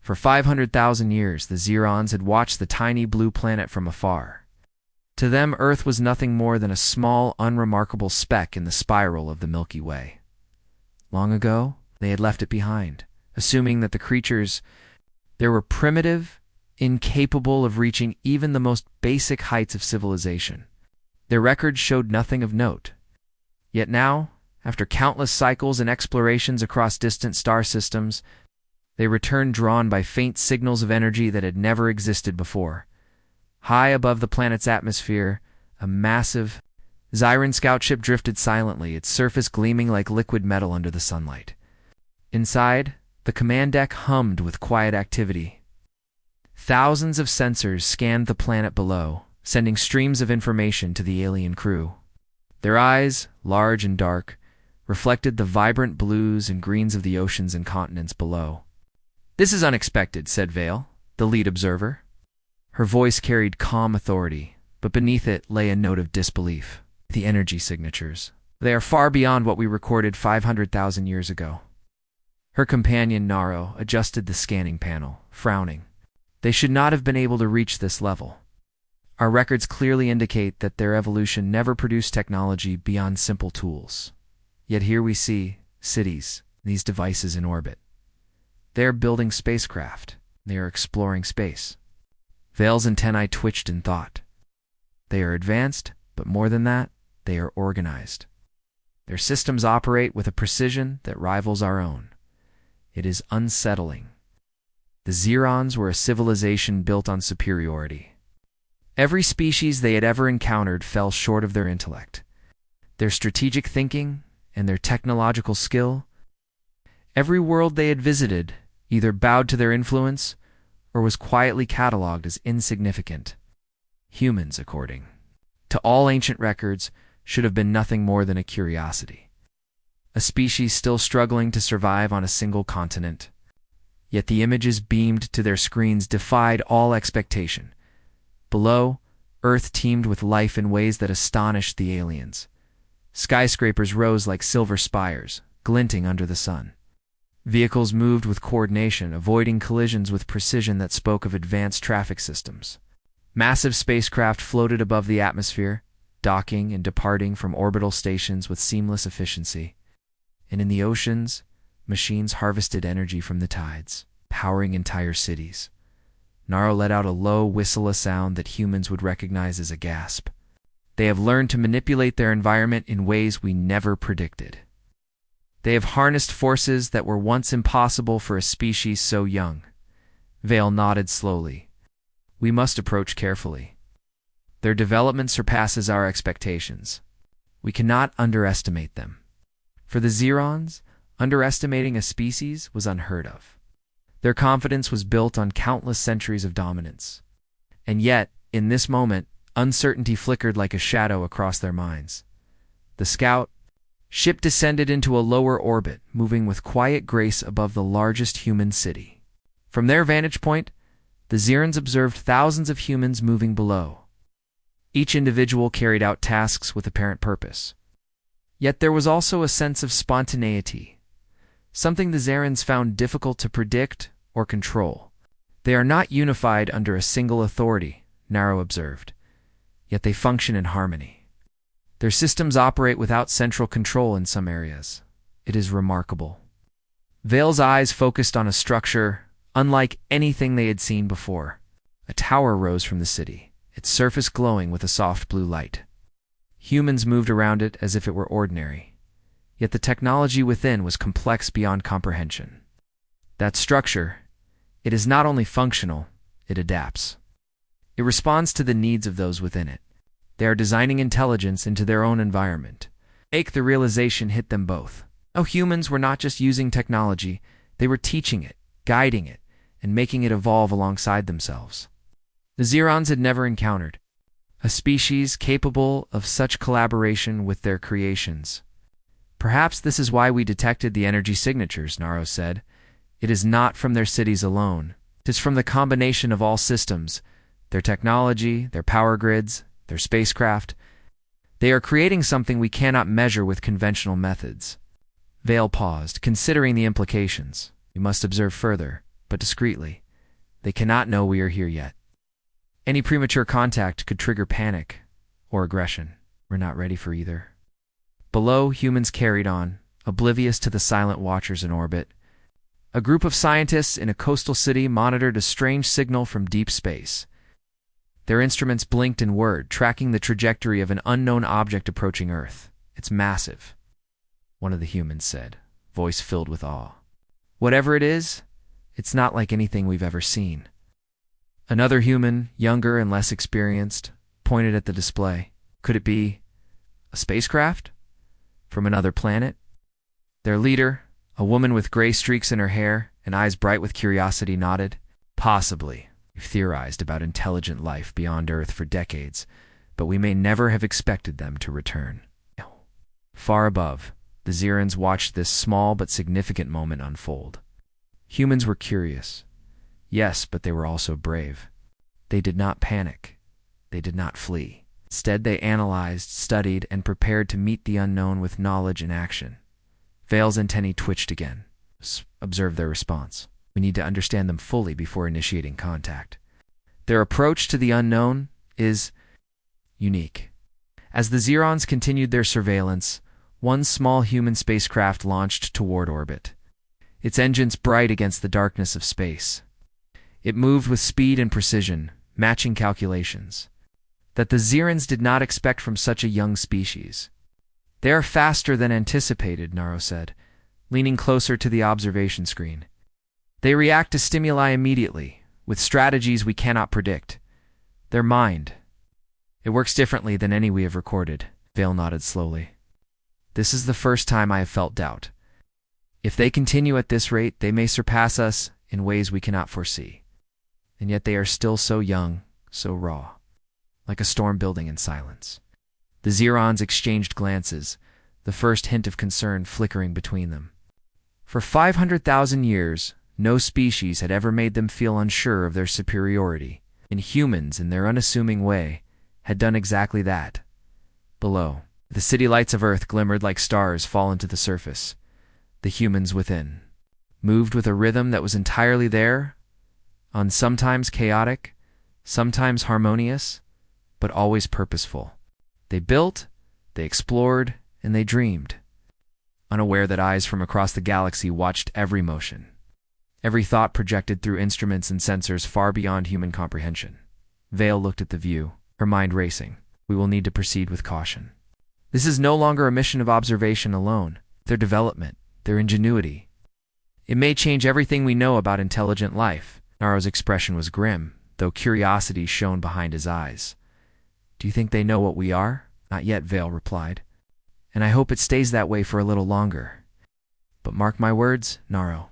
For 500,000 years, the Zerons had watched the tiny blue planet from afar. To them, Earth was nothing more than a small, unremarkable speck in the spiral of the Milky Way. Long ago, they had left it behind, assuming that the creatures there were primitive, incapable of reaching even the most basic heights of civilization. Their records showed nothing of note. Yet now, after countless cycles and explorations across distant star systems, they returned drawn by faint signals of energy that had never existed before. High above the planet's atmosphere, a massive Zyran scout ship drifted silently, its surface gleaming like liquid metal under the sunlight. Inside, the command deck hummed with quiet activity. Thousands of sensors scanned the planet below, sending streams of information to the alien crew. Their eyes, large and dark, reflected the vibrant blues and greens of the oceans and continents below. "This is unexpected," said Vale, the lead observer. Her voice carried calm authority, but beneath it lay a note of disbelief. "The energy signatures. They are far beyond what we recorded 500,000 years ago." Her companion, Naro, adjusted the scanning panel, frowning. "They should not have been able to reach this level. Our records clearly indicate that their evolution never produced technology beyond simple tools. Yet here we see cities, these devices in orbit. They are building spacecraft. They are exploring space." Vale's antennae twitched in thought. They are advanced, but more than that, they are organized. Their systems operate with a precision that rivals our own. It is unsettling. The Zerons were a civilization built on superiority. Every species they had ever encountered fell short of their intellect, their strategic thinking, and their technological skill. Every world they had visited either bowed to their influence or was quietly catalogued as insignificant. Humans, according to all ancient records, should have been nothing more than a curiosity, a species still struggling to survive on a single continent. Yet the images beamed to their screens defied all expectation. Below, Earth teemed with life in ways that astonished the aliens. Skyscrapers rose like silver spires, glinting under the sun. Vehicles moved with coordination, avoiding collisions with precision that spoke of advanced traffic systems. Massive spacecraft floated above the atmosphere, docking and departing from orbital stations with seamless efficiency. And in the oceans, machines harvested energy from the tides, powering entire cities. Naro let out a low, whistle sound that humans would recognize as a gasp. They have learned to manipulate their environment in ways we never predicted. They have harnessed forces that were once impossible for a species so young. Vale nodded slowly. "We must approach carefully. Their development surpasses our expectations. We cannot underestimate them." For the Zerons, underestimating a species was unheard of. Their confidence was built on countless centuries of dominance. And yet, in this moment, uncertainty flickered like a shadow across their minds. The scout ship descended into a lower orbit, moving with quiet grace above the largest human city. From their vantage point, the Zerons observed thousands of humans moving below. Each individual carried out tasks with apparent purpose. Yet there was also a sense of spontaneity, something the Zerons found difficult to predict or control. "They are not unified under a single authority," Naro observed, "yet they function in harmony. Their systems operate without central control in some areas. It is remarkable." Vale's eyes focused on a structure unlike anything they had seen before. A tower rose from the city, its surface glowing with a soft blue light. Humans moved around it as if it were ordinary, yet the technology within was complex beyond comprehension. That structure, it is not only functional, it adapts. It responds to the needs of those within it. They are designing intelligence into their own environment. The realization hit them both. Oh, humans were not just using technology, they were teaching it, guiding it, and making it evolve alongside themselves. The Zerons had never encountered a species capable of such collaboration with their creations. "Perhaps this is why we detected the energy signatures," Naro said. "It is not from their cities alone. It is from the combination of all systems, their technology, their power grids, their spacecraft. They are creating something we cannot measure with conventional methods." Vale paused, considering the implications. "We must observe further. but discreetly. They cannot know we are here yet. Any premature contact could trigger panic or aggression. We're not ready for either. Below, humans carried on, oblivious to the silent watchers in orbit. A group of scientists in a coastal city monitored a strange signal from deep space. Their instruments blinked and whirred, tracking the trajectory of an unknown object approaching Earth. "It's massive," one of the humans said, voice filled with awe. "Whatever it is, it's not like anything we've ever seen." Another human, younger and less experienced, pointed at the display. Could it be a spacecraft? From another planet? Their leader, a woman with gray streaks in her hair and eyes bright with curiosity, nodded. "Possibly. We've theorized about intelligent life beyond Earth for decades, but we may never have expected them to return." Far above, the Zirans watched this small but significant moment unfold. Humans were curious. Yes, but they were also brave. They did not panic. They did not flee. Instead, they analyzed, studied, and prepared to meet the unknown with knowledge and action. Vale's antennae twitched again. Observe their response. We need to understand them fully before initiating contact. Their approach to the unknown is unique. As the Zirons continued their surveillance, one small human spacecraft launched toward orbit, its engines bright against the darkness of space. It moved with speed and precision, matching calculations that the Zirans did not expect from such a young species. "They are faster than anticipated," Naro said, leaning closer to the observation screen. "They react to stimuli immediately, with strategies we cannot predict. Their mind. It works differently than any we have recorded." Vale nodded slowly. "This is the first time I have felt doubt. If they continue at this rate, they may surpass us in ways we cannot foresee. And yet they are still so young, so raw, like a storm building in silence." The Zirons exchanged glances, the first hint of concern flickering between them. For 500,000 years, no species had ever made them feel unsure of their superiority, and humans, in their unassuming way, had done exactly that. Below, the city lights of Earth glimmered like stars fallen to the surface. The humans within moved with a rhythm that was entirely there, on sometimes chaotic, sometimes harmonious, but always purposeful. They built, they explored, and they dreamed, unaware that eyes from across the galaxy watched every motion, every thought projected through instruments and sensors far beyond human comprehension. Vale looked at the view, her mind racing. "We will need to proceed with caution. This is no longer a mission of observation alone. Their development, their ingenuity. It may change everything we know about intelligent life." Naro's expression was grim, though curiosity shone behind his eyes. "Do you think they know what we are?" "Not yet," Vale replied. "And I hope it stays that way for a little longer. But mark my words, Naro.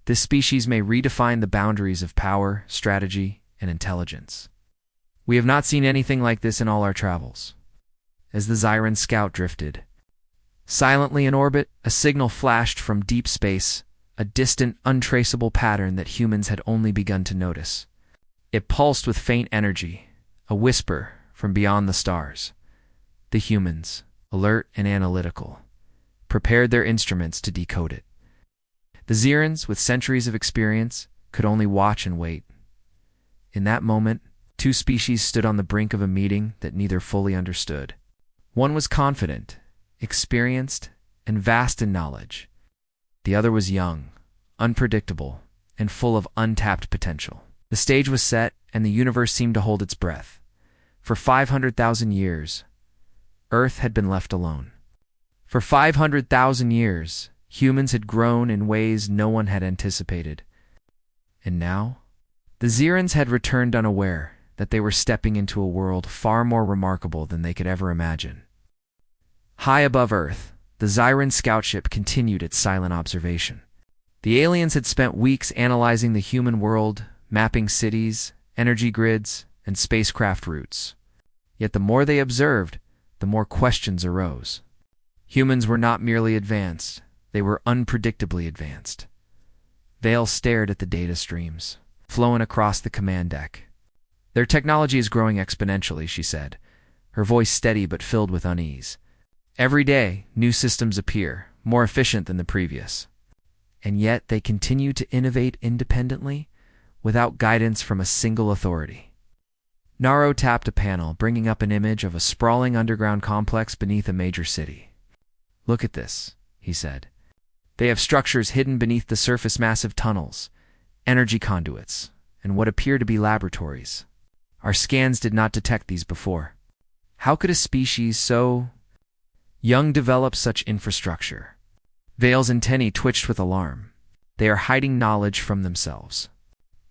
This species may redefine the boundaries of power, strategy, and intelligence. We have not seen anything like this in all our travels." As the Ziran scout drifted silently in orbit, a signal flashed from deep space, a distant, untraceable pattern that humans had only begun to notice. It pulsed with faint energy, a whisper from beyond the stars. The humans, alert and analytical, prepared their instruments to decode it. The Zirans, with centuries of experience, could only watch and wait. In that moment, two species stood on the brink of a meeting that neither fully understood. One was confident, experienced, and vast in knowledge. The other was young, unpredictable, and full of untapped potential. The stage was set, and the universe seemed to hold its breath. For 500,000 years, Earth had been left alone. For 500,000 years, humans had grown in ways no one had anticipated. And now, the Zirans had returned unaware that they were stepping into a world far more remarkable than they could ever imagine. High above Earth, the Ziran scout ship continued its silent observation. The aliens had spent weeks analyzing the human world, mapping cities, energy grids, and spacecraft routes. Yet the more they observed, the more questions arose. Humans were not merely advanced, they were unpredictably advanced. Vale stared at the data streams, flowing across the command deck. "Their technology is growing exponentially," she said, her voice steady but filled with unease. "Every day, new systems appear, more efficient than the previous. and yet they continue to innovate independently, without guidance from a single authority. Naro tapped a panel, bringing up an image of a sprawling underground complex beneath a major city. "Look at this," he said. "They have structures hidden beneath the surface, massive tunnels, energy conduits, and what appear to be laboratories. Our scans did not detect these before. How could a species so young develop such infrastructure?" Vale's antennae twitched with alarm. They are hiding knowledge from themselves.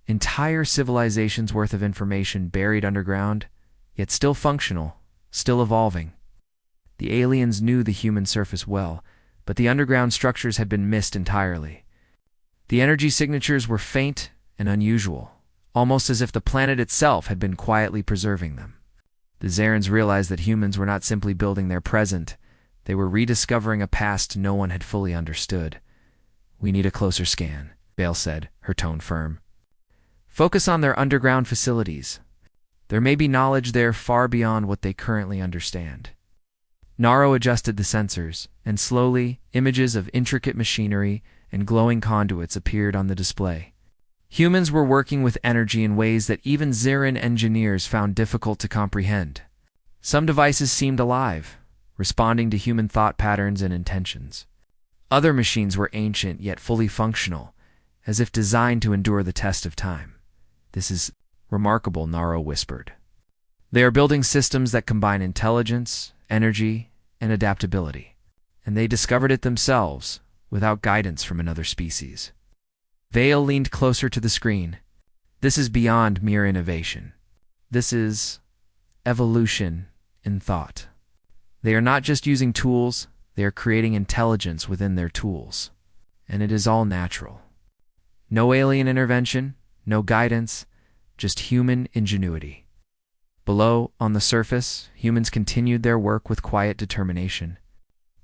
Entire civilizations' worth of information buried underground, yet still functional, still evolving. The aliens knew the human surface well, but the underground structures had been missed entirely. The energy signatures were faint and unusual, almost as if the planet itself had been quietly preserving them. The Zarans realized that humans were not simply building their present, they were rediscovering a past no one had fully understood. "We need a closer scan," Vale said, her tone firm. "Focus on their underground facilities. There may be knowledge there far beyond what they currently understand." Naro adjusted the sensors, and slowly, images of intricate machinery and glowing conduits appeared on the display. Humans were working with energy in ways that even Zaran engineers found difficult to comprehend. Some devices seemed alive, responding to human thought patterns and intentions. Other machines were ancient yet fully functional, as if designed to endure the test of time. "This is remarkable," Naro whispered. "They are building systems that combine intelligence, energy, and adaptability. And they discovered it themselves, without guidance from another species." Vale leaned closer to the screen. "This is beyond mere innovation. This is evolution in thought. They are not just using tools, they are creating intelligence within their tools. And it is all natural. No alien intervention, no guidance, just human ingenuity." Below, on the surface, humans continued their work with quiet determination.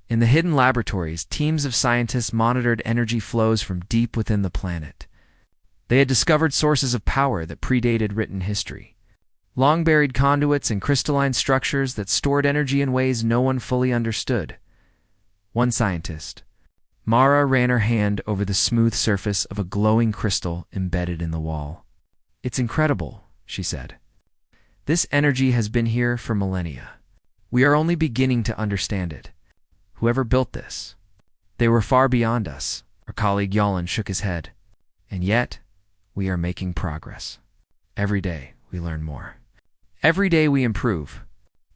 In the hidden laboratories, teams of scientists monitored energy flows from deep within the planet. They had discovered sources of power that predated written history. Long-buried conduits and crystalline structures that stored energy in ways no one fully understood. One scientist, Mara, ran her hand over the smooth surface of a glowing crystal embedded in the wall. "It's incredible," she said. "This energy has been here for millennia. We are only beginning to understand it. Whoever built this, they were far beyond us." Her colleague Yalan shook his head. "And yet, we are making progress. Every day, we learn more. Every day we improve.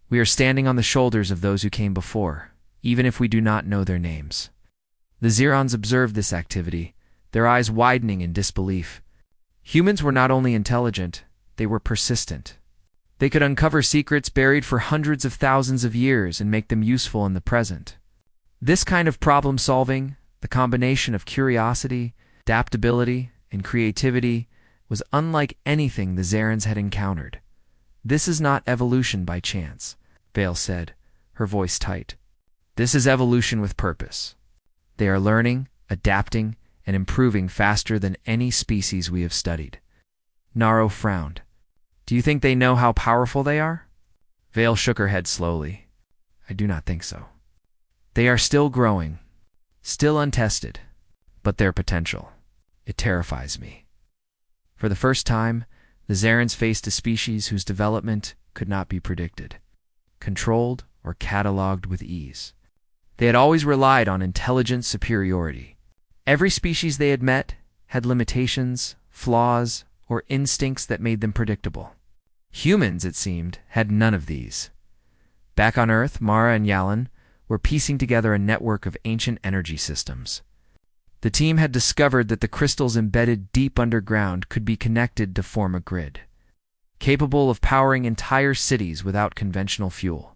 We are standing on the shoulders of those who came before, even if we do not know their names." The Zirons observed this activity, their eyes widening in disbelief. Humans were not only intelligent, they were persistent. They could uncover secrets buried for hundreds of thousands of years and make them useful in the present. This kind of problem-solving, the combination of curiosity, adaptability, and creativity, was unlike anything the Zarans had encountered. "This is not evolution by chance," Vale said, her voice tight. "This is evolution with purpose. They are learning, adapting, and improving faster than any species we have studied." Naro frowned. "Do you think they know how powerful they are?" Vale shook her head slowly. "I do not think so. They are still growing, still untested, but their potential, it terrifies me." For the first time, the Zarans faced a species whose development could not be predicted, controlled, or cataloged with ease. They had always relied on intelligent superiority. Every species they had met had limitations, flaws, or instincts that made them predictable. Humans, it seemed, had none of these. Back on Earth, Mara and Yalan were piecing together a network of ancient energy systems. The team had discovered that the crystals embedded deep underground could be connected to form a grid, capable of powering entire cities without conventional fuel.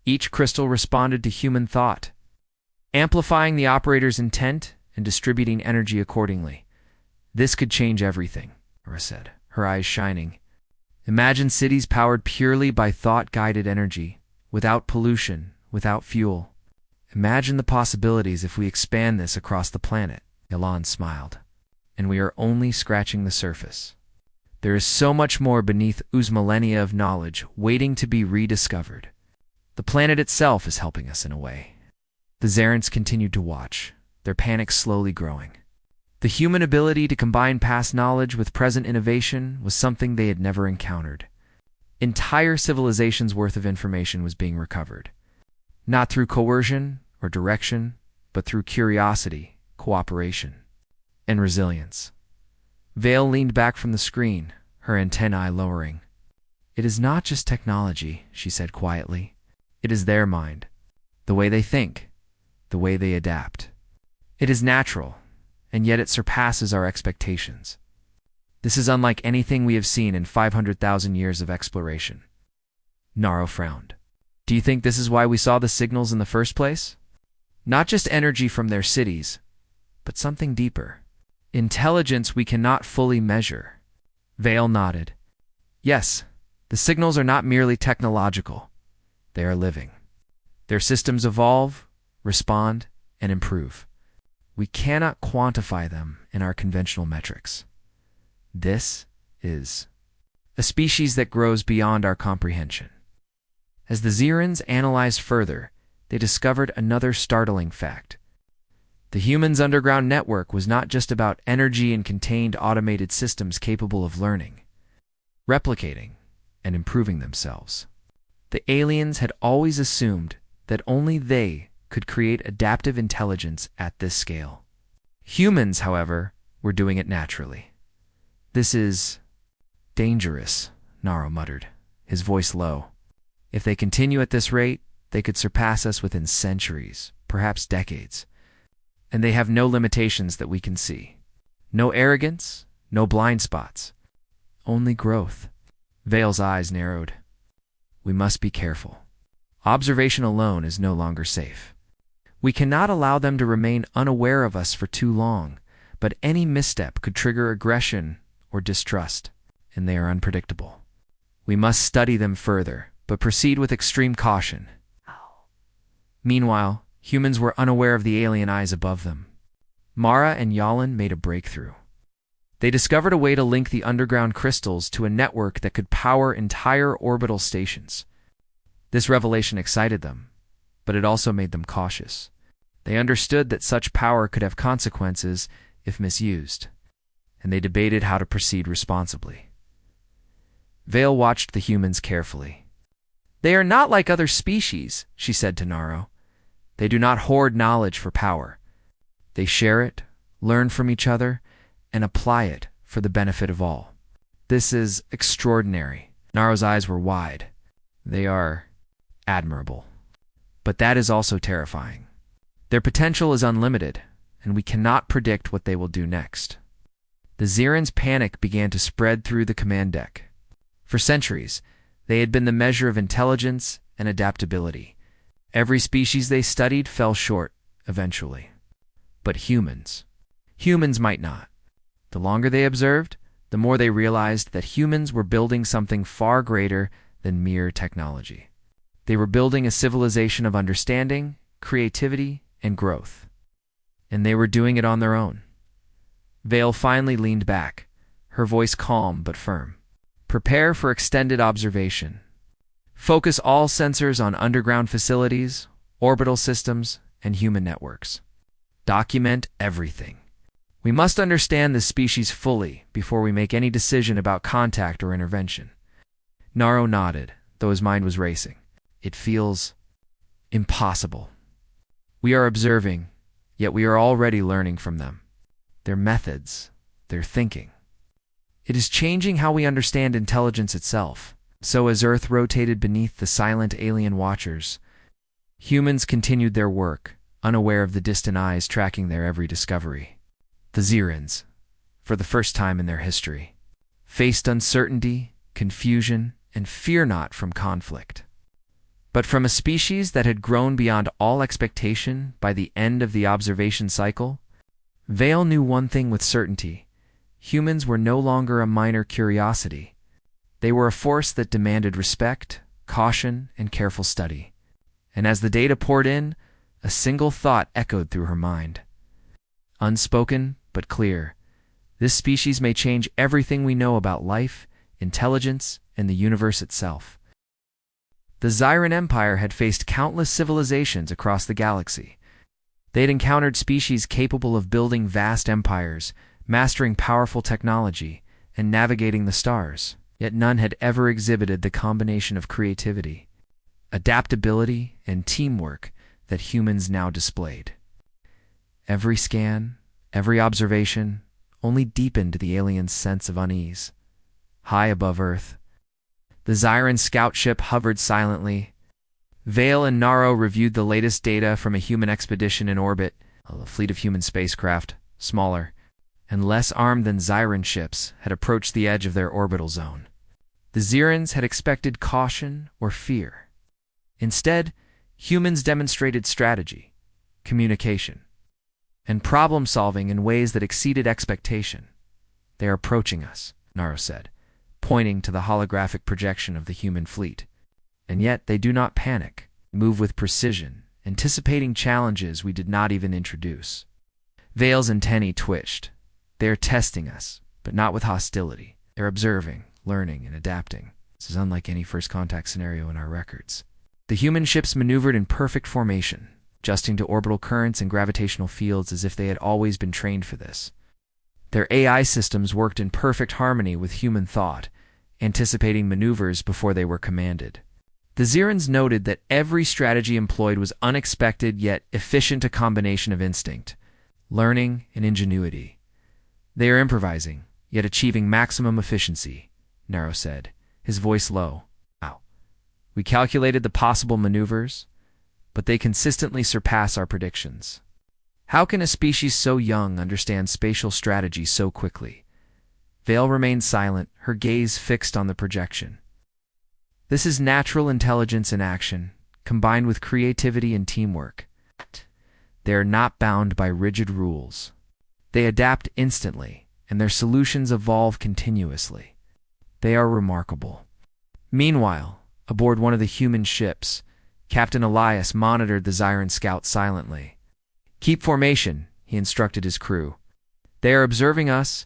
Each crystal responded to human thought, amplifying the operator's intent and distributing energy accordingly. "This could change everything," Mara said, her eyes shining. "Imagine cities powered purely by thought-guided energy, without pollution, without fuel. Imagine the possibilities if we expand this across the planet." Yalan smiled. "And we are only scratching the surface. There is so much more beneath U's millennia of knowledge waiting to be rediscovered. The planet itself is helping us in a way." The Zarans continued to watch, their panic slowly growing. The human ability to combine past knowledge with present innovation was something they had never encountered. Entire civilizations' worth of information was being recovered, not through coercion or direction, but through curiosity, cooperation, and resilience. Vale leaned back from the screen, her antennae lowering. "It is not just technology," she said quietly. "It is their mind, the way they think, the way they adapt. It is natural, and yet it surpasses our expectations. This is unlike anything we have seen in 500,000 years of exploration." Naro frowned. "Do you think this is why we saw the signals in the first place? Not just energy from their cities, but something deeper. Intelligence we cannot fully measure." Vale nodded. "Yes, the signals are not merely technological. They are living. Their systems evolve, respond, and improve. We cannot quantify them in our conventional metrics. This is a species that grows beyond our comprehension." As the Zirans analyzed further, they discovered another startling fact. The humans' underground network was not just about energy and contained automated systems capable of learning, replicating, and improving themselves. The aliens had always assumed that only they could create adaptive intelligence at this scale. Humans, however, were doing it naturally. "This is dangerous," Naro muttered, his voice low. "If they continue at this rate, they could surpass us within centuries, perhaps decades. And they have no limitations that we can see. No arrogance, no blind spots. Only growth." Vale's eyes narrowed. "We must be careful. Observation alone is no longer safe. We cannot allow them to remain unaware of us for too long, but any misstep could trigger aggression or distrust, and they are unpredictable. We must study them further, but proceed with extreme caution." Meanwhile, humans were unaware of the alien eyes above them. Mara and Yalin made a breakthrough. They discovered a way to link the underground crystals to a network that could power entire orbital stations. This revelation excited them, but it also made them cautious. They understood that such power could have consequences if misused, and they debated how to proceed responsibly. Vale watched the humans carefully. "They are not like other species," she said to Naro. "They do not hoard knowledge for power. They share it, learn from each other, and apply it for the benefit of all. This is extraordinary." Naro's eyes were wide. "They are admirable. But that is also terrifying. Their potential is unlimited, and we cannot predict what they will do next." The Zirans' panic began to spread through the command deck. For centuries, they had been the measure of intelligence and adaptability. Every species they studied fell short, eventually. But humans might not. The longer they observed, the more they realized that humans were building something far greater than mere technology. They were building a civilization of understanding, creativity, and growth. And they were doing it on their own. Vale finally leaned back, her voice calm but firm. "Prepare for extended observation. Focus all sensors on underground facilities, orbital systems, and human networks. Document everything. We must understand this species fully before we make any decision about contact or intervention." Naro nodded, though his mind was racing. "It feels impossible. We are observing, yet we are already learning from them. Their methods, their thinking. It is changing how we understand intelligence itself." So as Earth rotated beneath the silent alien watchers, humans continued their work, unaware of the distant eyes tracking their every discovery. The Zirans, for the first time in their history, faced uncertainty, confusion, and fear not from conflict, but from a species that had grown beyond all expectation by the end of the observation cycle. Vale knew one thing with certainty: humans were no longer a minor curiosity. They were a force that demanded respect, caution, and careful study. And as the data poured in, a single thought echoed through her mind. Unspoken, but clear, this species may change everything we know about life, intelligence, and the universe itself. The Ziran Empire had faced countless civilizations across the galaxy. They had encountered species capable of building vast empires, mastering powerful technology, and navigating the stars, yet none had ever exhibited the combination of creativity, adaptability, and teamwork that humans now displayed. Every scan, every observation, only deepened the aliens' sense of unease. High above Earth, the Xiran scout ship hovered silently. Vale and Naro reviewed the latest data from a human expedition in orbit. A fleet of human spacecraft, smaller and less armed than Xiran ships, had approached the edge of their orbital zone. The Xirans had expected caution or fear. Instead, humans demonstrated strategy, communication, and problem-solving in ways that exceeded expectation. "They are approaching us," Naro said, pointing to the holographic projection of the human fleet. "And yet they do not panic, move with precision, anticipating challenges we did not even introduce." Vale's antennae twitched. "They are testing us, but not with hostility. They're observing, learning, and adapting. This is unlike any first contact scenario in our records." The human ships maneuvered in perfect formation, adjusting to orbital currents and gravitational fields as if they had always been trained for this. Their AI systems worked in perfect harmony with human thought, anticipating maneuvers before they were commanded. The Xirans noted that every strategy employed was unexpected yet efficient, a combination of instinct, learning, and ingenuity. "They are improvising, yet achieving maximum efficiency," Naro said, his voice low. "Wow. We calculated the possible maneuvers, but they consistently surpass our predictions. How can a species so young understand spatial strategy so quickly?" Vale remained silent, her gaze fixed on the projection. "This is natural intelligence in action, combined with creativity and teamwork. They are not bound by rigid rules. They adapt instantly, and their solutions evolve continuously. They are remarkable." Meanwhile, aboard one of the human ships, Captain Elias monitored the Xiran scout silently. "Keep formation," he instructed his crew. "They are observing us,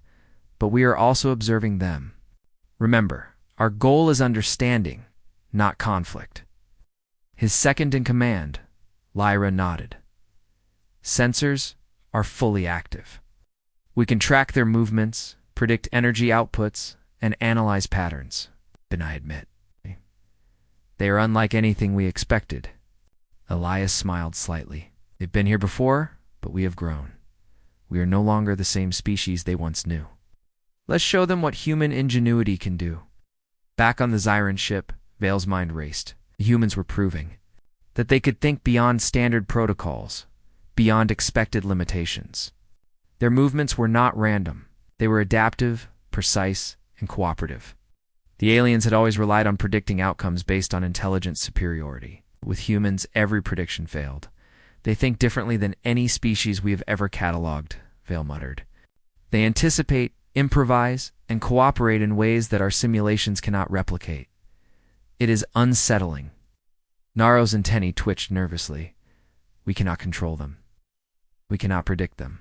but we are also observing them. Remember, our goal is understanding, not conflict." His second-in-command, Lyra, nodded. "Sensors are fully active. We can track their movements, predict energy outputs, and analyze patterns. And I admit, they are unlike anything we expected." Elias smiled slightly. "They've been here before, but we have grown. We are no longer the same species they once knew. Let's show them what human ingenuity can do." Back on the Xiran ship, Vale's mind raced. The humans were proving that they could think beyond standard protocols, beyond expected limitations. Their movements were not random. They were adaptive, precise, and cooperative. The aliens had always relied on predicting outcomes based on intelligence superiority. With humans, every prediction failed. "They think differently than any species we have ever cataloged," Vale muttered. "They anticipate, improvise, and cooperate in ways that our simulations cannot replicate. It is unsettling." Naro's antennae twitched nervously. "We cannot control them. We cannot predict them.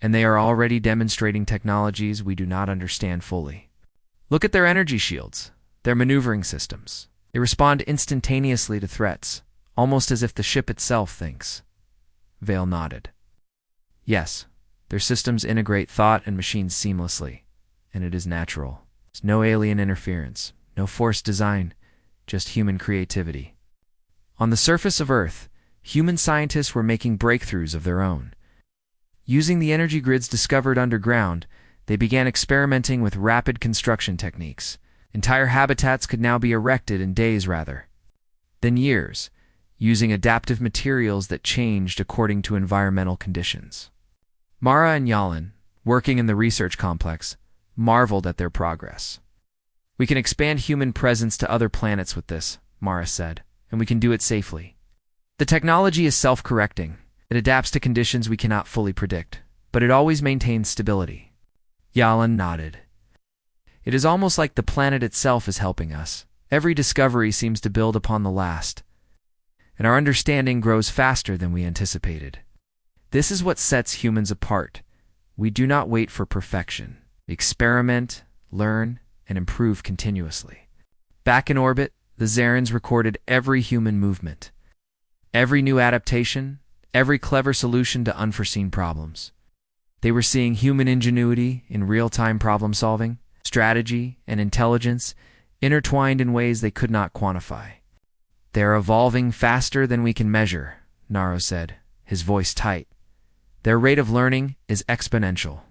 And they are already demonstrating technologies we do not understand fully. Look at their energy shields, their maneuvering systems. They respond instantaneously to threats, almost as if the ship itself thinks." Vale nodded. "Yes, their systems integrate thought and machines seamlessly, and it is natural. There's no alien interference, no forced design, just human creativity." On the surface of Earth, human scientists were making breakthroughs of their own. Using the energy grids discovered underground, they began experimenting with rapid construction techniques. Entire habitats could now be erected in days rather than years, using adaptive materials that changed according to environmental conditions. Mara and Yalin, working in the research complex, marveled at their progress. "We can expand human presence to other planets with this," Mara said, "and we can do it safely. The technology is self-correcting. It adapts to conditions we cannot fully predict, but it always maintains stability." Yalin nodded. "It is almost like the planet itself is helping us. Every discovery seems to build upon the last, and our understanding grows faster than we anticipated. This is what sets humans apart. We do not wait for perfection. We experiment, learn, and improve continuously." Back in orbit, the Xarans recorded every human movement, every new adaptation, every clever solution to unforeseen problems. They were seeing human ingenuity in real-time problem-solving, strategy, and intelligence intertwined in ways they could not quantify. "They're evolving faster than we can measure," Naro said, his voice tight. "Their rate of learning is exponential.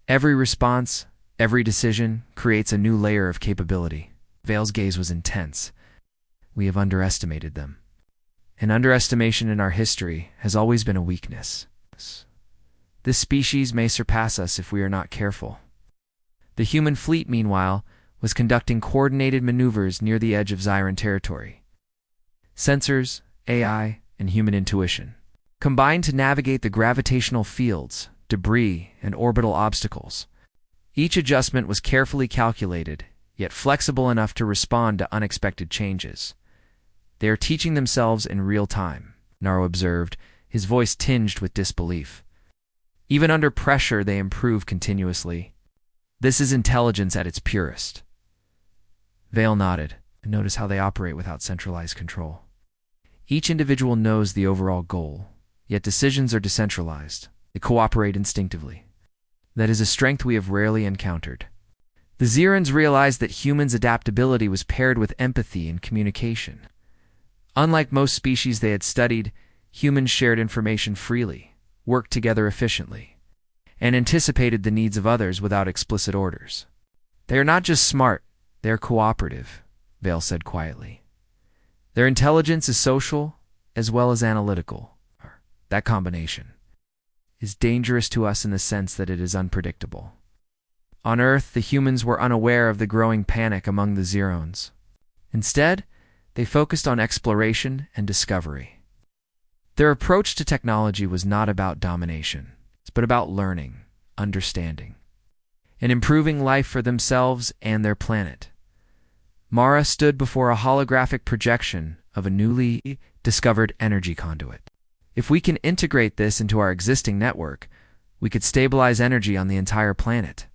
Every response, every decision creates a new layer of capability." Vale's gaze was intense. "We have underestimated them. And underestimation in our history has always been a weakness. This species may surpass us if we are not careful." The human fleet, meanwhile, was conducting coordinated maneuvers near the edge of Zyran territory. Sensors, AI, and human intuition combined to navigate the gravitational fields, debris, and orbital obstacles. Each adjustment was carefully calculated, yet flexible enough to respond to unexpected changes. "They are teaching themselves in real time," Naro observed, his voice tinged with disbelief. "Even under pressure, they improve continuously. This is intelligence at its purest." Vale nodded, and noticed how they operate without centralized control. Each individual knows the overall goal, yet decisions are decentralized. They cooperate instinctively. That is a strength we have rarely encountered. The Zirans realized that humans' adaptability was paired with empathy and communication. Unlike most species they had studied, humans shared information freely, worked together efficiently, and anticipated the needs of others without explicit orders. "They are not just smart, they are cooperative," Vale said quietly. "Their intelligence is social as well as analytical. That combination is dangerous to us in the sense that it is unpredictable." On Earth, the humans were unaware of the growing panic among the Zirons. Instead, they focused on exploration and discovery. Their approach to technology was not about domination, but about learning, understanding, and improving life for themselves and their planet. Mara stood before a holographic projection of a newly discovered energy conduit. "If we can integrate this into our existing network, we could stabilize energy on the entire planet.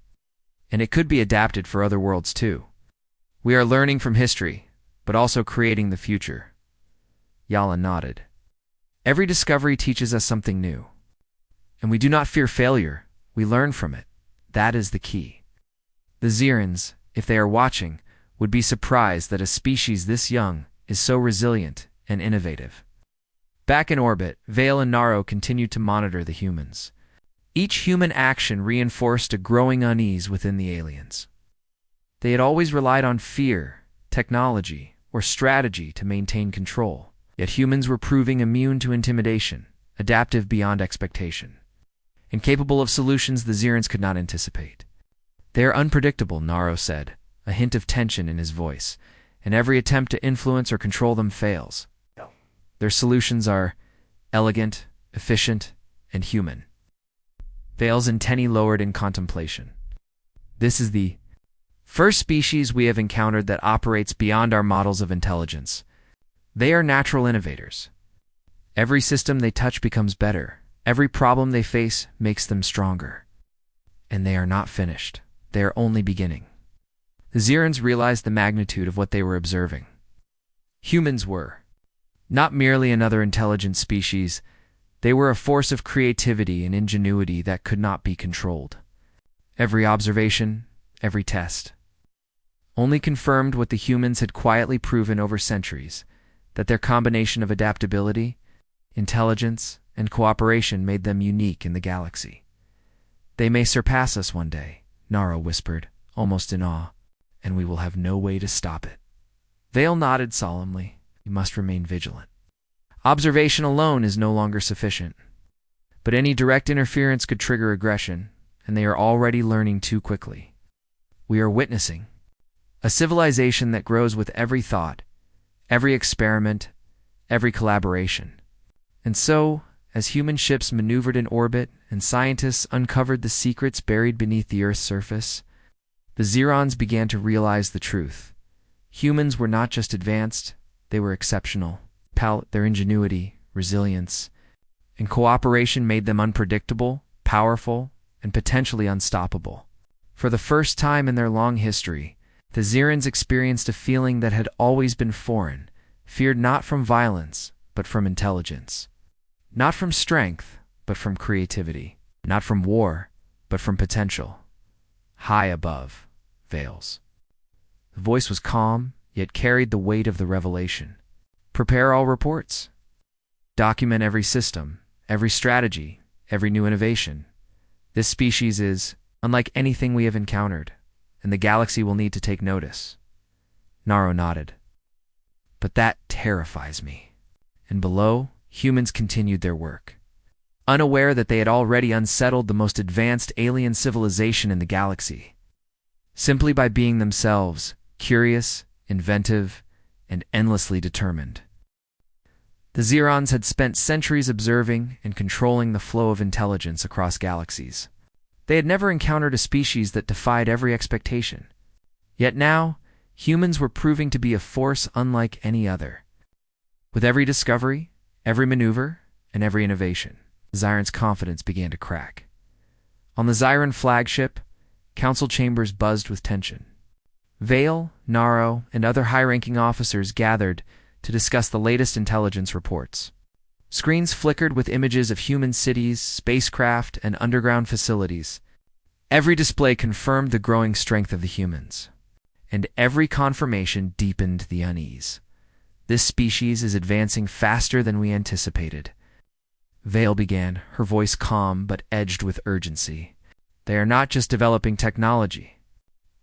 And it could be adapted for other worlds too. We are learning from history, but also creating the future." Yala nodded. "Every discovery teaches us something new. And we do not fear failure, we learn from it. That is the key." The Zirans, if they are watching, would be surprised that a species this young is so resilient and innovative. Back in orbit, Vale and Naro continued to monitor the humans. Each human action reinforced a growing unease within the aliens. They had always relied on fear, technology, or strategy to maintain control, yet humans were proving immune to intimidation, adaptive beyond expectation, and capable of solutions the Zirans could not anticipate. "They are unpredictable," Naro said, a hint of tension in his voice, "and every attempt to influence or control them fails. Their solutions are elegant, efficient, and human." Vale's antennae lowered in contemplation. "This is the first species we have encountered that operates beyond our models of intelligence. They are natural innovators. Every system they touch becomes better. Every problem they face makes them stronger. And they are not finished. They are only beginning." The Zirans realized the magnitude of what they were observing. Humans were not merely another intelligent species. They were a force of creativity and ingenuity that could not be controlled. Every observation, every test, only confirmed what the humans had quietly proven over centuries, that their combination of adaptability, intelligence, and cooperation made them unique in the galaxy. "They may surpass us one day," Naro whispered, almost in awe, "and we will have no way to stop it." Vale nodded solemnly. "We must remain vigilant. Observation alone is no longer sufficient. But any direct interference could trigger aggression, and they are already learning too quickly. We are witnessing a civilization that grows with every thought, every experiment, every collaboration." And so, as human ships maneuvered in orbit and scientists uncovered the secrets buried beneath the Earth's surface, the Zirons began to realize the truth. Humans were not just advanced, they were exceptional. Their ingenuity, resilience, and cooperation made them unpredictable, powerful, and potentially unstoppable. For the first time in their long history, the Zirans experienced a feeling that had always been foreign, feared not from violence, but from intelligence. Not from strength, but from creativity. Not from war, but from potential. High above, Veils. The voice was calm, yet carried the weight of the revelation. Prepare all reports. Document every system, every strategy, every new innovation. This species is unlike anything we have encountered, and the galaxy will need to take notice. Naro nodded. But that terrifies me. And below, humans continued their work. Unaware that they had already unsettled the most advanced alien civilization in the galaxy. Simply by being themselves, curious, inventive, and endlessly determined. The Zirons had spent centuries observing and controlling the flow of intelligence across galaxies. They had never encountered a species that defied every expectation. Yet now, humans were proving to be a force unlike any other. With every discovery, every maneuver, and every innovation, Zyron's confidence began to crack. On the Zyron flagship, council chambers buzzed with tension. Vale, Naro, and other high-ranking officers gathered to discuss the latest intelligence reports. Screens flickered with images of human cities, spacecraft, and underground facilities. Every display confirmed the growing strength of the humans, and every confirmation deepened the unease. This species is advancing faster than we anticipated. Vale began, her voice calm but edged with urgency. They are not just developing technology.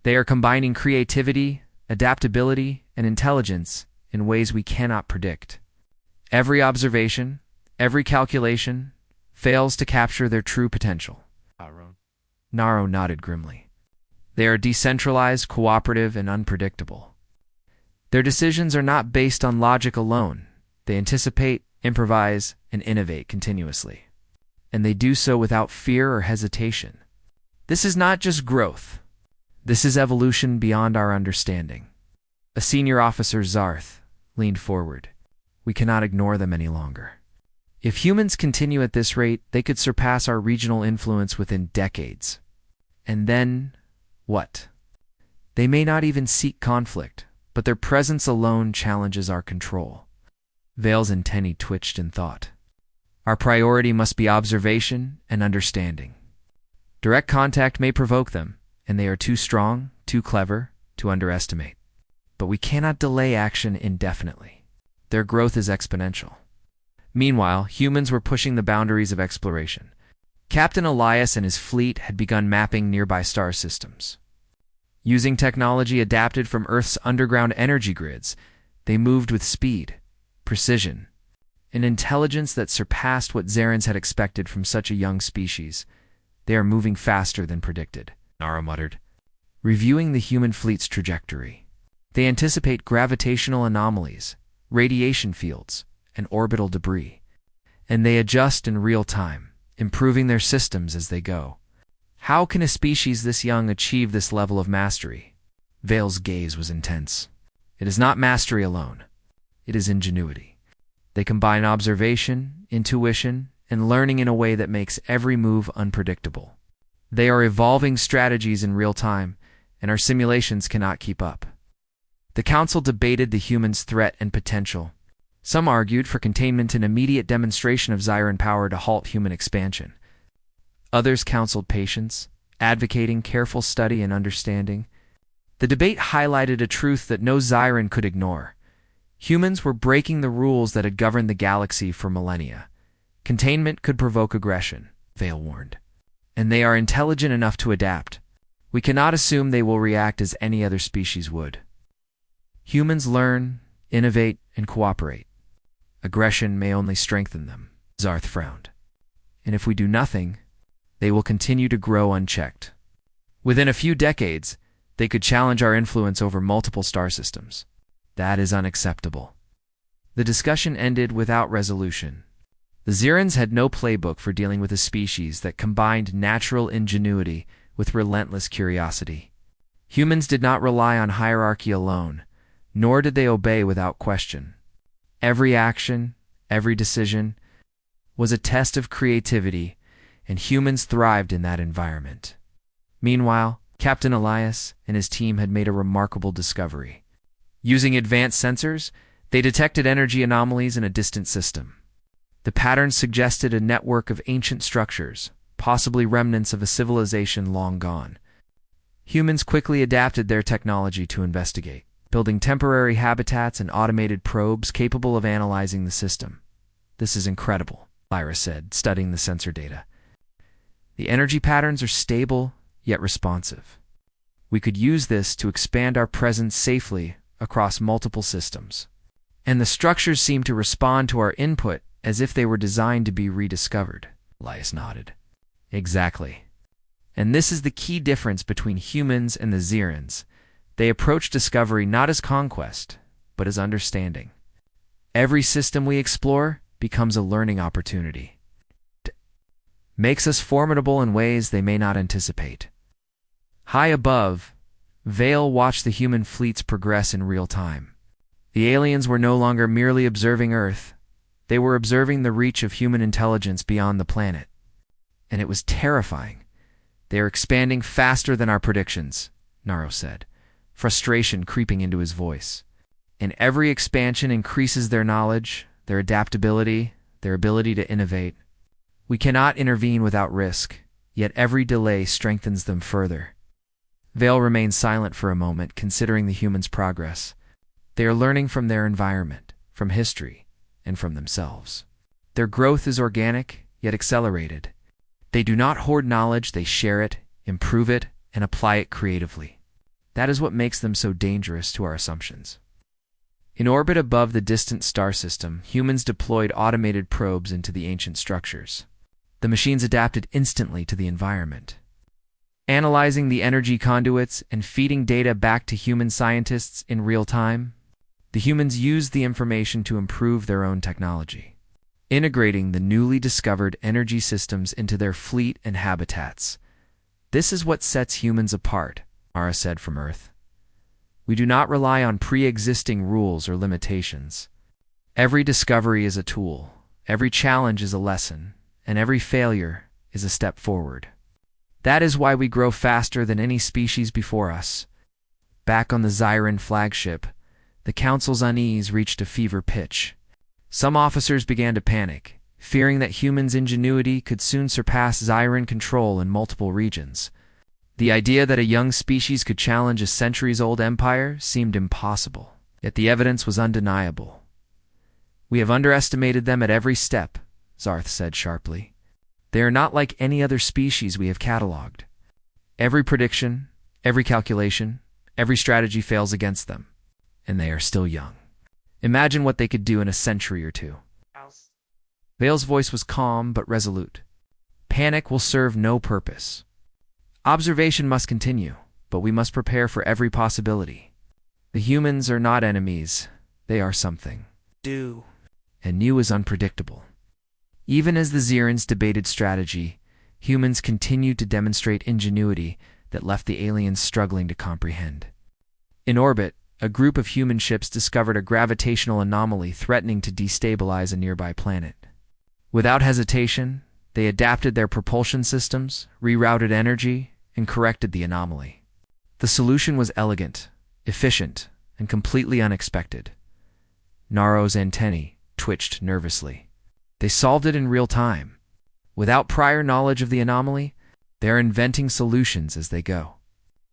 They are combining creativity, adaptability, and intelligence in ways we cannot predict. Every observation, every calculation, fails to capture their true potential. Naro nodded grimly. They are decentralized, cooperative, and unpredictable. Their decisions are not based on logic alone. They anticipate, improvise, and innovate continuously. And they do so without fear or hesitation. This is not just growth. This is evolution beyond our understanding. A senior officer, Zarth, leaned forward. We cannot ignore them any longer. If humans continue at this rate, they could surpass our regional influence within decades. And then, what? They may not even seek conflict, but their presence alone challenges our control. Vale's antennae twitched in thought. Our priority must be observation and understanding. Direct contact may provoke them, and they are too strong, too clever, to underestimate. But we cannot delay action indefinitely. Their growth is exponential. Meanwhile, humans were pushing the boundaries of exploration. Captain Elias and his fleet had begun mapping nearby star systems. Using technology adapted from Earth's underground energy grids, they moved with speed, precision, and intelligence that surpassed what Zarans had expected from such a young species. They are moving faster than predicted, Naro muttered, reviewing the human fleet's trajectory. They anticipate gravitational anomalies, radiation fields, and orbital debris, and they adjust in real time, improving their systems as they go. How can a species this young achieve this level of mastery? Vale's gaze was intense. It is not mastery alone. It is ingenuity. They combine observation, intuition, and learning in a way that makes every move unpredictable. They are evolving strategies in real time, and our simulations cannot keep up. The council debated the humans' threat and potential. Some argued for containment and immediate demonstration of Zyron power to halt human expansion. Others counseled patience, advocating careful study and understanding. The debate highlighted a truth that no Zyron could ignore. Humans were breaking the rules that had governed the galaxy for millennia. Containment could provoke aggression, Vale warned. And they are intelligent enough to adapt. We cannot assume they will react as any other species would. Humans learn, innovate, and cooperate. Aggression may only strengthen them, Zarth frowned. And if we do nothing, they will continue to grow unchecked. Within a few decades, they could challenge our influence over multiple star systems. That is unacceptable. The discussion ended without resolution. The Zirans had no playbook for dealing with a species that combined natural ingenuity with relentless curiosity. Humans did not rely on hierarchy alone, nor did they obey without question. Every action, every decision, was a test of creativity, and humans thrived in that environment. Meanwhile, Captain Elias and his team had made a remarkable discovery. Using advanced sensors, they detected energy anomalies in a distant system. The patterns suggested a network of ancient structures, possibly remnants of a civilization long gone. Humans quickly adapted their technology to investigate, building temporary habitats and automated probes capable of analyzing the system. "This is incredible," Lyra said, studying the sensor data. "The energy patterns are stable, yet responsive. We could use this to expand our presence safely across multiple systems. And the structures seem to respond to our input as if they were designed to be rediscovered." Elias nodded. "Exactly. And this is the key difference between humans and the Zirans. They approach discovery not as conquest, but as understanding. Every system we explore becomes a learning opportunity. It makes us formidable in ways they may not anticipate." High above, Vale watched the human fleets progress in real time. The aliens were no longer merely observing Earth. They were observing the reach of human intelligence beyond the planet. And it was terrifying. "They are expanding faster than our predictions," Naro said, frustration creeping into his voice. "And every expansion increases their knowledge, their adaptability, their ability to innovate. We cannot intervene without risk, yet every delay strengthens them further." Vale remained silent for a moment, considering the humans' progress. They are learning from their environment, from history, and from themselves. Their growth is organic, yet accelerated. They do not hoard knowledge, they share it, improve it, and apply it creatively. That is what makes them so dangerous to our assumptions. In orbit above the distant star system, humans deployed automated probes into the ancient structures. The machines adapted instantly to the environment, analyzing the energy conduits and feeding data back to human scientists in real time. The humans used the information to improve their own technology, integrating the newly discovered energy systems into their fleet and habitats. "This is what sets humans apart," Mara said from Earth. "We do not rely on pre-existing rules or limitations. Every discovery is a tool, every challenge is a lesson, and every failure is a step forward. That is why we grow faster than any species before us." Back on the Zyran flagship, the Council's unease reached a fever pitch. Some officers began to panic, fearing that humans' ingenuity could soon surpass Zyran control in multiple regions. The idea that a young species could challenge a centuries-old empire seemed impossible, yet the evidence was undeniable. "We have underestimated them at every step," Zarth said sharply. "They are not like any other species we have cataloged. Every prediction, every calculation, every strategy fails against them. And they are still young. Imagine what they could do in a century or two." Vale's voice was calm but resolute. "Panic will serve no purpose. Observation must continue, but we must prepare for every possibility. The humans are not enemies. They are something new, and new is unpredictable." Even as the Zirans debated strategy, humans continued to demonstrate ingenuity that left the aliens struggling to comprehend. In orbit, a group of human ships discovered a gravitational anomaly threatening to destabilize a nearby planet. Without hesitation, they adapted their propulsion systems, rerouted energy, and corrected the anomaly. The solution was elegant, efficient, and completely unexpected. Naro's antennae twitched nervously. They solved it in real time. Without prior knowledge of the anomaly, they are inventing solutions as they go.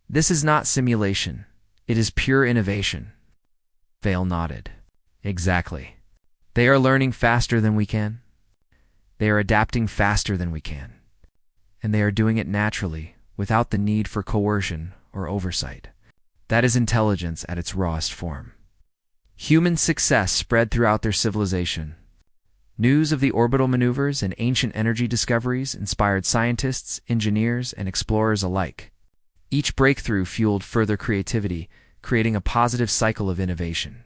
"This is not simulation. It is pure innovation." Vale nodded. "Exactly. They are learning faster than we can. They are adapting faster than we can. And they are doing it naturally, without the need for coercion or oversight. That is intelligence at its rawest form." Human success spread throughout their civilization. News of the orbital maneuvers and ancient energy discoveries inspired scientists, engineers, and explorers alike. Each breakthrough fueled further creativity, creating a positive cycle of innovation.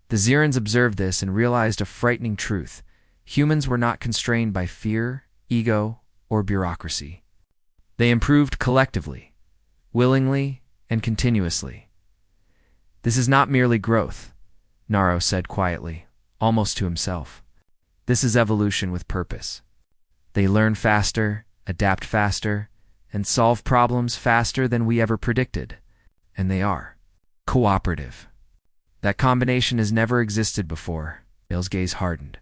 The Zirans observed this and realized a frightening truth. Humans were not constrained by fear, ego, or bureaucracy. They improved collectively, willingly, and continuously. "This is not merely growth," Naro said quietly, almost to himself. "This is evolution with purpose. They learn faster, adapt faster, and solve problems faster than we ever predicted. And they are cooperative. That combination has never existed before." Vale's gaze hardened.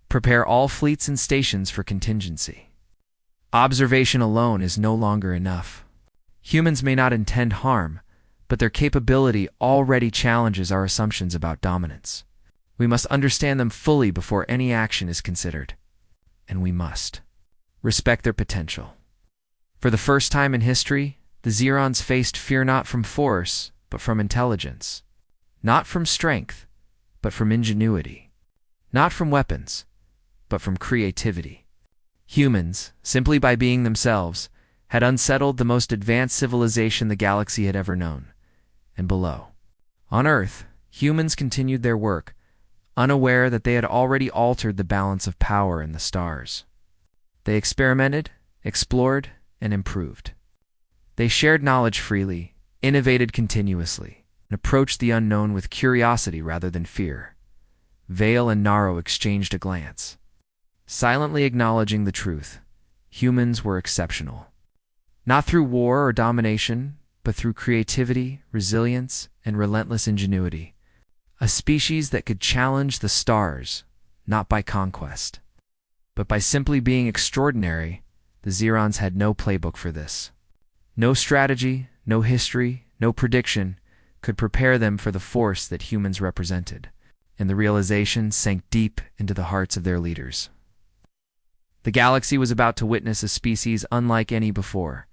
Prepare all fleets and stations for contingency. Observation alone is no longer enough. Humans may not intend harm, but their capability already challenges our assumptions about dominance. We must understand them fully before any action is considered. And we must respect their potential. For the first time in history, the Zerons faced fear not from force, but from intelligence. Not from strength, but from ingenuity. Not from weapons, but from creativity. Humans, simply by being themselves, had unsettled the most advanced civilization the galaxy had ever known. And below, on Earth, humans continued their work, unaware that they had already altered the balance of power in the stars. They experimented, explored, and improved. They shared knowledge freely, innovated continuously, and approached the unknown with curiosity rather than fear. Vale and Naro exchanged a glance. Silently acknowledging the truth, humans were exceptional. Not through war or domination, but through creativity, resilience, and relentless ingenuity. A species that could challenge the stars, not by conquest, but by simply being extraordinary. The Zerons had no playbook for this. No strategy, no history, no prediction could prepare them for the force that humans represented, and the realization sank deep into the hearts of their leaders. The galaxy was about to witness a species unlike any before.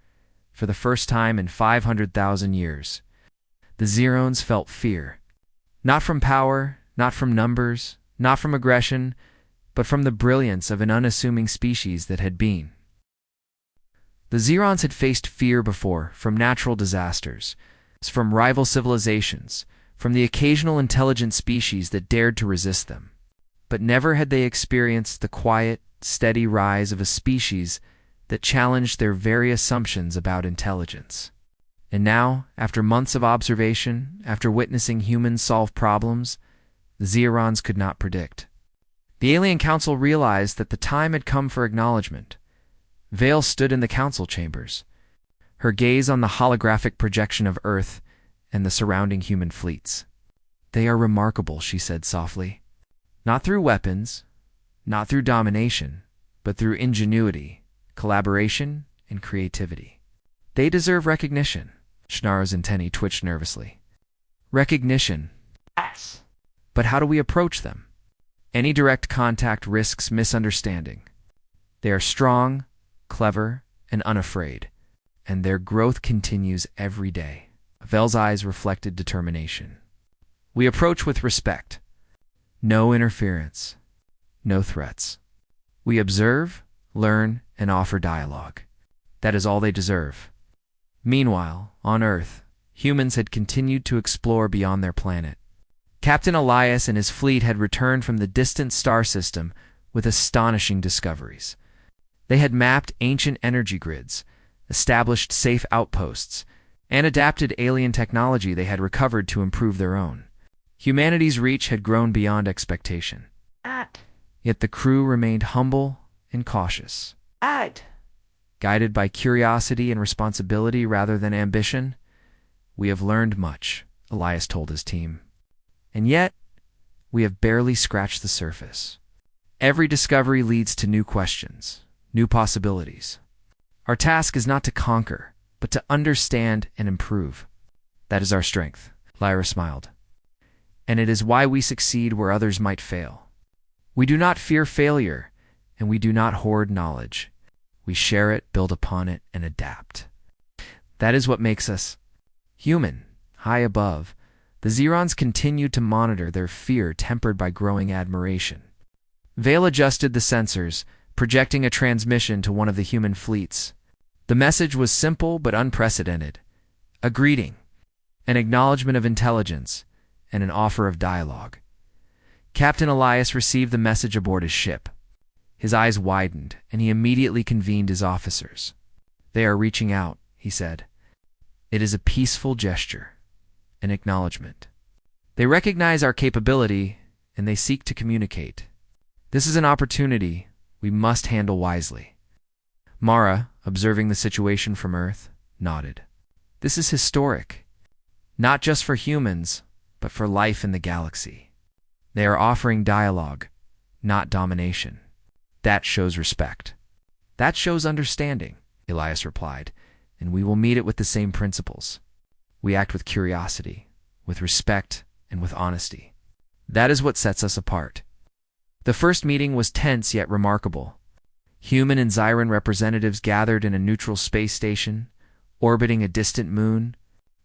For the first time in 500,000 years, the Zerons felt fear. Not from power, not from numbers, not from aggression, but from the brilliance of an unassuming species that had been. The Zerons had faced fear before, from natural disasters, from rival civilizations, from the occasional intelligent species that dared to resist them. But never had they experienced the quiet, steady rise of a species that challenged their very assumptions about intelligence. And now, after months of observation, after witnessing humans solve problems the Zerons could not predict, the Alien Council realized that the time had come for acknowledgement. Vale stood in the council chambers, her gaze on the holographic projection of Earth and the surrounding human fleets. "They are remarkable," she said softly. "Not through weapons, not through domination, but through ingenuity, collaboration, and creativity. They deserve recognition." Shnaro's antennae twitched nervously. "Recognition. Yes. But how do we approach them? Any direct contact risks misunderstanding. They are strong, clever, and unafraid, and their growth continues every day." Vale's eyes reflected determination. "We approach with respect. No interference. No threats. We observe, learn, and offer dialogue. That is all they deserve." Meanwhile, on Earth, humans had continued to explore beyond their planet. Captain Elias and his fleet had returned from the distant star system with astonishing discoveries. They had mapped ancient energy grids, established safe outposts, and adapted alien technology they had recovered to improve their own. Humanity's reach had grown beyond expectation. Yet the crew remained humble and cautious. Guided by curiosity and responsibility rather than ambition, "We have learned much," Elias told his team. "And yet, we have barely scratched the surface. Every discovery leads to new questions, new possibilities. Our task is not to conquer, but to understand and improve. That is our strength," Lyra smiled. "And it is why we succeed where others might fail. We do not fear failure, and we do not hoard knowledge. We share it, build upon it, and adapt. That is what makes us human." High above, the Zerons continued to monitor, their fear tempered by growing admiration. Vale adjusted the sensors, projecting a transmission to one of the human fleets. The message was simple but unprecedented. A greeting, an acknowledgement of intelligence, and an offer of dialogue. Captain Elias received the message aboard his ship. His eyes widened, and he immediately convened his officers. "They are reaching out," he said. "It is a peaceful gesture, an acknowledgement. They recognize our capability, and they seek to communicate. This is an opportunity we must handle wisely." Mara, observing the situation from Earth, nodded. "This is historic, not just for humans, but for life in the galaxy. They are offering dialogue, not domination. That shows respect. That shows understanding, Elias replied, and we will meet it with the same principles. We act with curiosity, with respect, and with honesty. That is what sets us apart. The first meeting was tense yet remarkable. Human and Xiran representatives gathered in a neutral space station, orbiting a distant moon.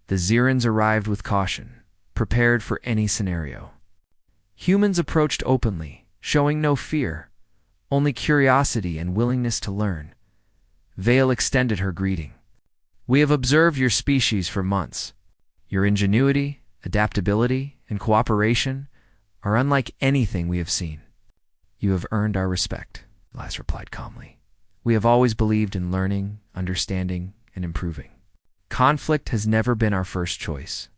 The Xirans arrived with caution, prepared for any scenario. Humans approached openly, showing no fear, only curiosity and willingness to learn. Vale extended her greeting. We have observed your species for months. Your ingenuity, adaptability, and cooperation are unlike anything we have seen. You have earned our respect, Elias replied calmly. We have always believed in learning, understanding, and improving. Conflict has never been our first choice.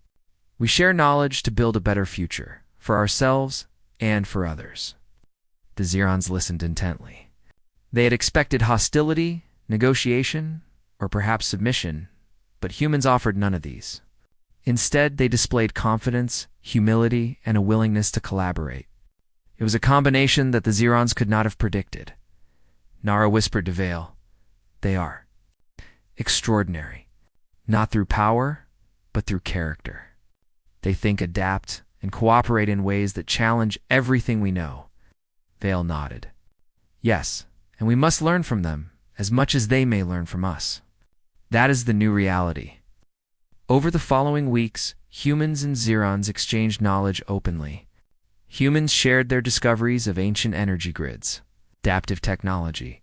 We share knowledge to build a better future, for ourselves and for others. The Xirans listened intently. They had expected hostility, negotiation, or perhaps submission, but humans offered none of these. Instead, they displayed confidence, humility, and a willingness to collaborate. It was a combination that the Xirans could not have predicted. Nara whispered to Vale, "They are extraordinary, not through power, but through character. They think, adapt, and cooperate in ways that challenge everything we know." Vale nodded. "Yes, and we must learn from them, as much as they may learn from us. That is the new reality." Over the following weeks, humans and Xirans exchanged knowledge openly. Humans shared their discoveries of ancient energy grids, adaptive technology,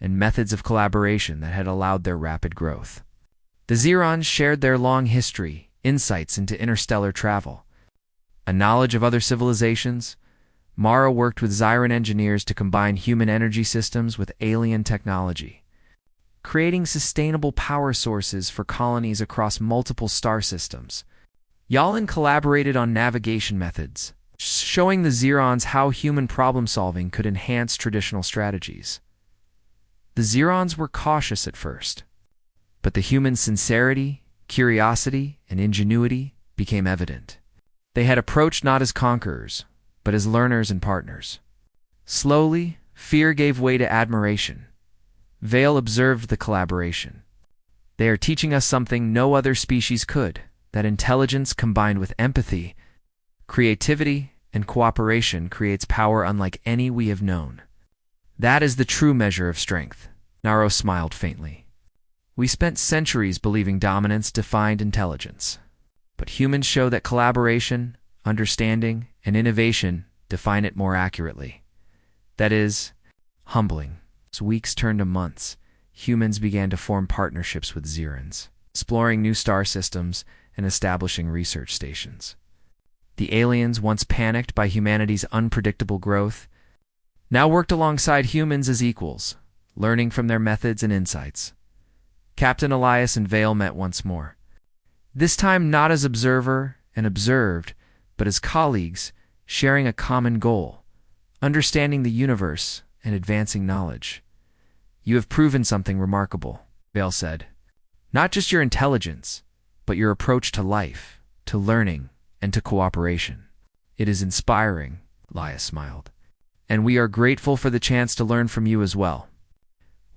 and methods of collaboration that had allowed their rapid growth. The Xirans shared their long history, insights into interstellar travel, a knowledge of other civilizations. Mara worked with Xiran engineers to combine human energy systems with alien technology, creating sustainable power sources for colonies across multiple star systems. Yalin collaborated on navigation methods, showing the Xirans how human problem-solving could enhance traditional strategies. The Xirans were cautious at first, but the human sincerity, curiosity, and ingenuity became evident. They had approached not as conquerors, but as learners and partners. Slowly, fear gave way to admiration. Vale observed the collaboration. They are teaching us something no other species could, that intelligence combined with empathy, creativity, and cooperation creates power unlike any we have known. That is the true measure of strength. Naro smiled faintly. We spent centuries believing dominance defined intelligence, but humans show that collaboration, understanding, and innovation define it more accurately. That is, humbling. As weeks turned to months, humans began to form partnerships with Xirans, exploring new star systems and establishing research stations. The aliens, once panicked by humanity's unpredictable growth, now worked alongside humans as equals, learning from their methods and insights. Captain Elias and Vale met once more. This time not as observer and observed, but as colleagues, sharing a common goal, understanding the universe and advancing knowledge. You have proven something remarkable, Vale said. Not just your intelligence, but your approach to life, to learning, and to cooperation. It is inspiring, Elias smiled. And we are grateful for the chance to learn from you as well.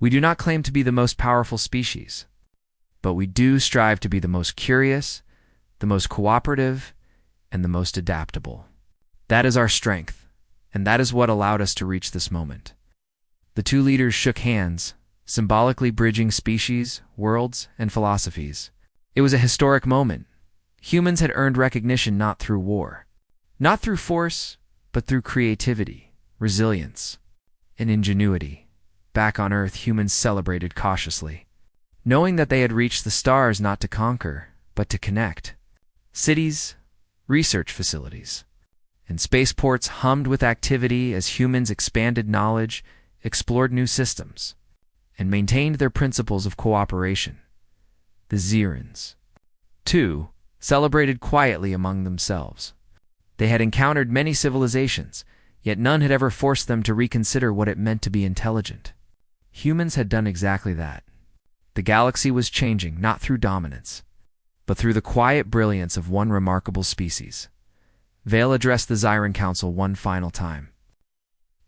We do not claim to be the most powerful species, but we do strive to be the most curious, the most cooperative, and the most adaptable. That is our strength, and that is what allowed us to reach this moment. The two leaders shook hands, symbolically bridging species, worlds, and philosophies. It was a historic moment. Humans had earned recognition not through war, not through force, but through creativity, resilience, and ingenuity. Back on Earth, humans celebrated cautiously, knowing that they had reached the stars not to conquer, but to connect. Cities, research facilities, and spaceports hummed with activity as humans expanded knowledge, explored new systems, and maintained their principles of cooperation. The Xirans, too, celebrated quietly among themselves. They had encountered many civilizations, yet none had ever forced them to reconsider what it meant to be intelligent. Humans had done exactly that. The galaxy was changing not through dominance, but through the quiet brilliance of one remarkable species. Vale addressed the Xiran Council one final time.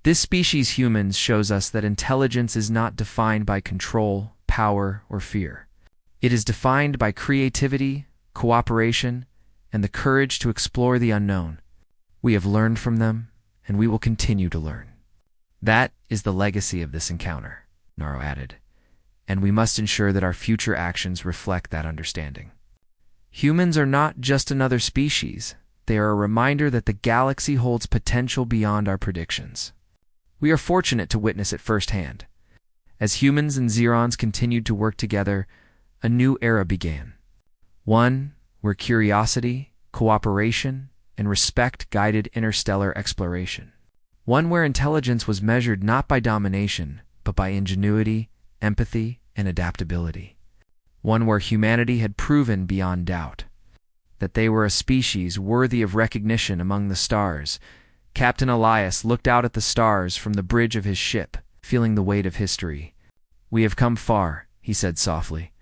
This species, humans, shows us that intelligence is not defined by control, power, or fear. It is defined by creativity, cooperation, and the courage to explore the unknown. We have learned from them, and we will continue to learn. That is the legacy of this encounter, Naro added, and we must ensure that our future actions reflect that understanding. Humans are not just another species. They are a reminder that the galaxy holds potential beyond our predictions. We are fortunate to witness it firsthand. As humans and Zerons continued to work together, a new era began. One where curiosity, cooperation, and respect guided interstellar exploration. One where intelligence was measured not by domination, but by ingenuity, empathy, and adaptability. One where humanity had proven beyond doubt that they were a species worthy of recognition among the stars. Captain Elias looked out at the stars from the bridge of his ship, feeling the weight of history. "We have come far," he said softly,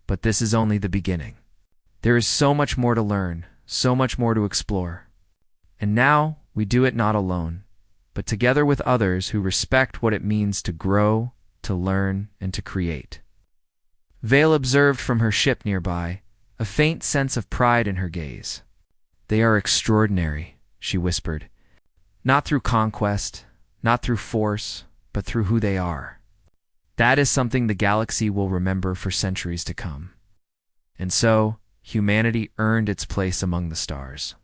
"but this is only the beginning. There is so much more to learn, so much more to explore. And now we do it not alone, but together with others who respect what it means to grow, to learn, and to create." Vale observed from her ship nearby, a faint sense of pride in her gaze. "They are extraordinary," she whispered. "Not through conquest, not through force, but through who they are. That is something the galaxy will remember for centuries to come." And so, humanity earned its place among the stars.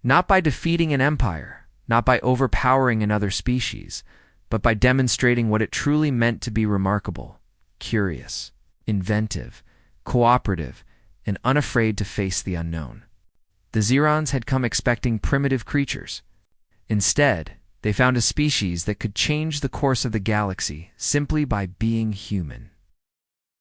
Not by defeating an empire, not by overpowering another species, but by demonstrating what it truly meant to be remarkable, curious, inventive, cooperative, and unafraid to face the unknown. The Zerons had come expecting primitive creatures. Instead, they found a species that could change the course of the galaxy simply by being human.